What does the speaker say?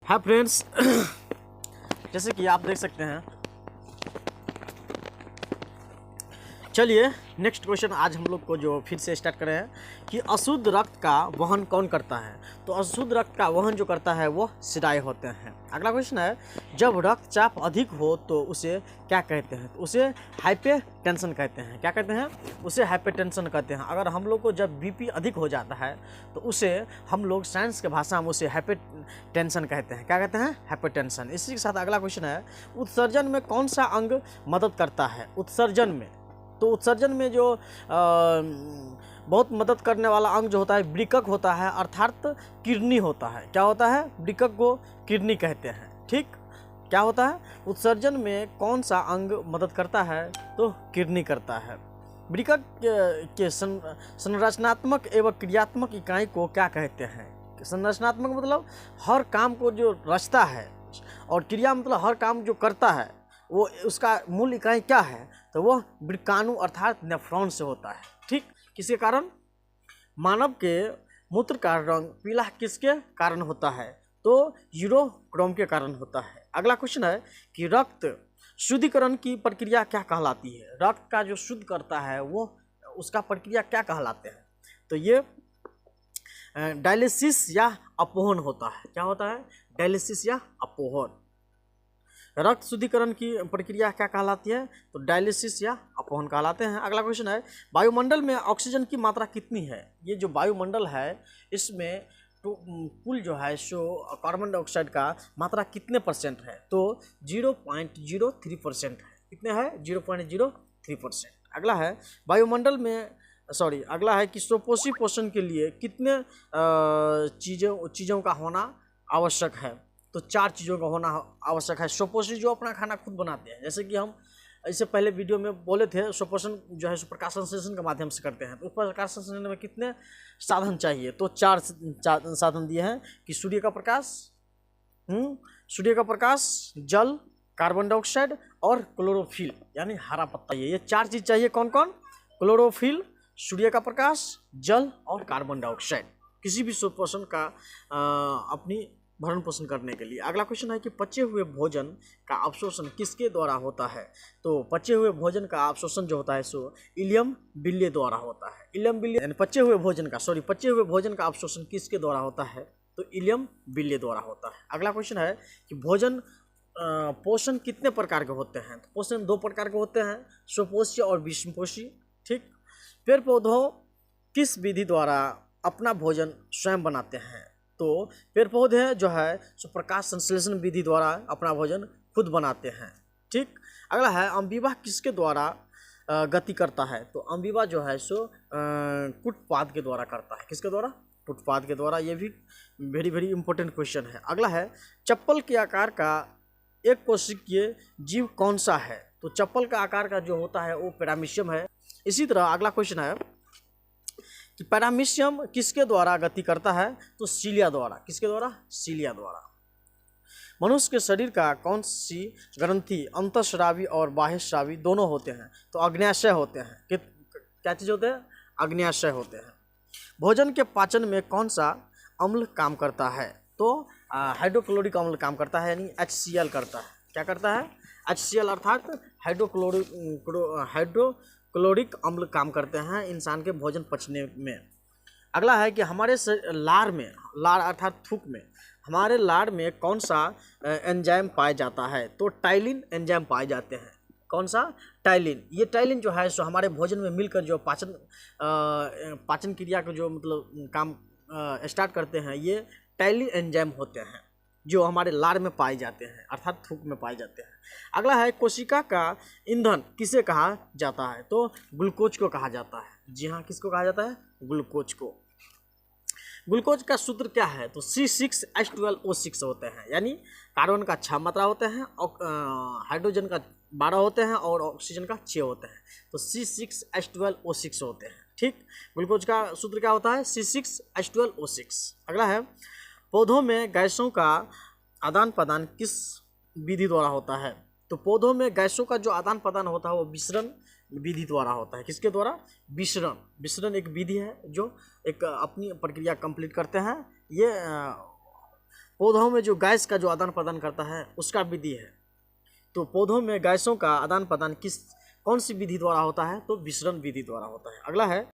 Hi friends, जैसे कि आप देख सकते हैं। चलिए नेक्स्ट क्वेश्चन आज हम लोग को जो फिर से स्टार्ट कर रहे हैं कि अशुद्ध रक्त का वहन कौन करता है। तो अशुद्ध रक्त का वहन जो करता है वो शिराएँ होते हैं। अगला क्वेश्चन है, जब रक्तचाप अधिक हो तो उसे क्या कहते हैं। तो उसे हाइपरटेंशन कहते हैं। क्या कहते हैं? उसे हाइपरटेंशन कहते हैं। अगर हम लोग को जब बीपी अधिक हो जाता है तो उसे हम लोग साइंस के भाषा में उसे हाइपरटेंशन कहते हैं। क्या कहते हैं? हाइपरटेंशन। इसी के साथ अगला क्वेश्चन है, उत्सर्जन में कौन सा अंग मदद करता है। उत्सर्जन में, तो उत्सर्जन में जो बहुत मदद करने वाला अंग जो होता है वृक्क होता है, अर्थात किडनी होता है। क्या होता है? वृक्क को किडनी कहते हैं। ठीक, क्या होता है? उत्सर्जन में कौन सा अंग मदद करता है? तो किडनी करता है। वृक्क के संरचनात्मक एवं क्रियात्मक इकाई को क्या कहते हैं। संरचनात्मक मतलब हर काम को जो रचता है, और क्रिया मतलब हर काम जो करता है, वो उसका मूल इकाई क्या है? तो वो वृक्काणु अर्थात नेफ्रॉन से होता है। ठीक, किसके कारण? मानव के मूत्र का रंग पीला किसके कारण होता है? तो यूरोक्रोम के कारण होता है। अगला क्वेश्चन है कि रक्त शुद्धिकरण की प्रक्रिया क्या कहलाती है। रक्त का जो शुद्ध करता है वो उसका प्रक्रिया क्या कहलाते हैं। तो ये डायलिसिस या अपोहन होता है। क्या होता है? डायलिसिस या अपोहन। रक्त शुद्धिकरण की प्रक्रिया क्या कहलाती है? तो डायलिसिस या अपहन कहलाते हैं। अगला क्वेश्चन है, वायुमंडल में ऑक्सीजन की मात्रा कितनी है। ये जो वायुमंडल है इसमें तो कुल जो है सो कार्बन डाइऑक्साइड का मात्रा कितने परसेंट है? तो 0.03% है। कितने है? 0.03%। अगला है, वायुमंडल में अगला है कि सुपोषी पोषण के लिए कितने चीज़ों का होना आवश्यक है। तो 4 चीज़ों का होना आवश्यक है। सुपोषी जो अपना खाना खुद बनाते हैं, जैसे कि हम इससे पहले वीडियो में बोले थे, सुपोषण जो है प्रकाश संश्लेषण के माध्यम से करते हैं। तो उस प्रकाश संश्लेषण में कितने साधन चाहिए? तो 4 साधन दिए हैं कि सूर्य का प्रकाश, जल, कार्बन डाइऑक्साइड और क्लोरोफिल यानी हरा पत्ता। ये 4 चीज़ चाहिए। कौन कौन? क्लोरोफिल, सूर्य का प्रकाश, जल और कार्बन डाइऑक्साइड, किसी भी सुपोषण का अपनी भरण पोषण करने के लिए। अगला क्वेश्चन है कि पचे हुए भोजन का अवशोषण किसके द्वारा होता है। तो पचे हुए भोजन का अवशोषण जो होता है सो इलियम बिल्ली द्वारा होता है। इलियम बिल्ली यानी पचे हुए भोजन का अवशोषण किसके द्वारा होता है? तो इलियम बिल्ली द्वारा होता है। अगला क्वेश्चन है कि भोजन पोषण कितने प्रकार के होते हैं। तो पोषण 2 प्रकार के होते हैं, स्वपोषी और विषमपोषी। ठीक, पेड़ पौधों किस विधि द्वारा अपना भोजन स्वयं बनाते हैं। तो पेड़ पौधे जो है सो प्रकाश संश्लेषण विधि द्वारा अपना भोजन खुद बनाते हैं। ठीक, अगला है, अम्बीबा किसके द्वारा गति करता है। तो अम्बीबा जो है सो कुटपाद के द्वारा करता है। किसके द्वारा? कुटपाद के द्वारा। ये भी वेरी इंपॉर्टेंट क्वेश्चन है। अगला है, चप्पल के आकार का एक कोशिकीय जीव कौन सा है। तो चप्पल का आकार का जो होता है वो पैरामीशियम है। इसी तरह अगला क्वेश्चन है कि पैरामीशियम किसके द्वारा गति करता है। तो सीलिया द्वारा। किसके द्वारा? सीलिया द्वारा। मनुष्य के शरीर का कौन सी ग्रंथि अंतःस्रावी और बाह्यस्रावी दोनों होते हैं। तो अग्न्याशय होते हैं। क्या चीज़ होते हैं? अग्न्याशय होते हैं। भोजन के पाचन में कौन सा अम्ल काम करता है। तो हाइड्रोक्लोरिक अम्ल काम करता है, यानी HCl करता है। क्या करता है? HCl अर्थात हाइड्रोक्लोरिक अम्ल काम करते हैं इंसान के भोजन पचने में। अगला है कि हमारे लार अर्थात थूक में, हमारे लार में कौन सा एंजाइम पाया जाता है। तो टाइलिन एंजाइम पाए जाते हैं। कौन सा? टाइलिन। ये टाइलिन जो है सो हमारे भोजन में मिलकर जो पाचन क्रिया को जो मतलब काम स्टार्ट करते हैं, ये टाइलिन एंजाइम होते हैं जो हमारे लार में पाए जाते हैं अर्थात थूक में पाए जाते हैं। अगला है, कोशिका का ईंधन किसे कहा जाता है। तो ग्लूकोज को कहा जाता है। जी हाँ, किसको कहा जाता है? ग्लूकोज को। ग्लूकोज का सूत्र क्या है। तो C6H12O6 होते हैं, यानी कार्बन का 6 मात्रा होते हैं, हाइड्रोजन का 12 होते हैं और ऑक्सीजन का 6 होते हैं। तो C6H12O6 होते हैं। ठीक, ग्लूकोज का सूत्र क्या होता है? C6H12O6। अगला है, पौधों में गैसों का आदान प्रदान किस विधि द्वारा होता है। तो पौधों में गैसों का जो आदान प्रदान होता है वो विसरण विधि द्वारा होता है। किसके द्वारा? विसरण एक विधि है जो एक अपनी प्रक्रिया कंप्लीट करते हैं। ये पौधों में जो गैस का जो आदान प्रदान करता है उसका विधि है। तो पौधों में गैसों का आदान प्रदान कौन सी विधि द्वारा होता है? तो विसरण विधि द्वारा होता है। अगला है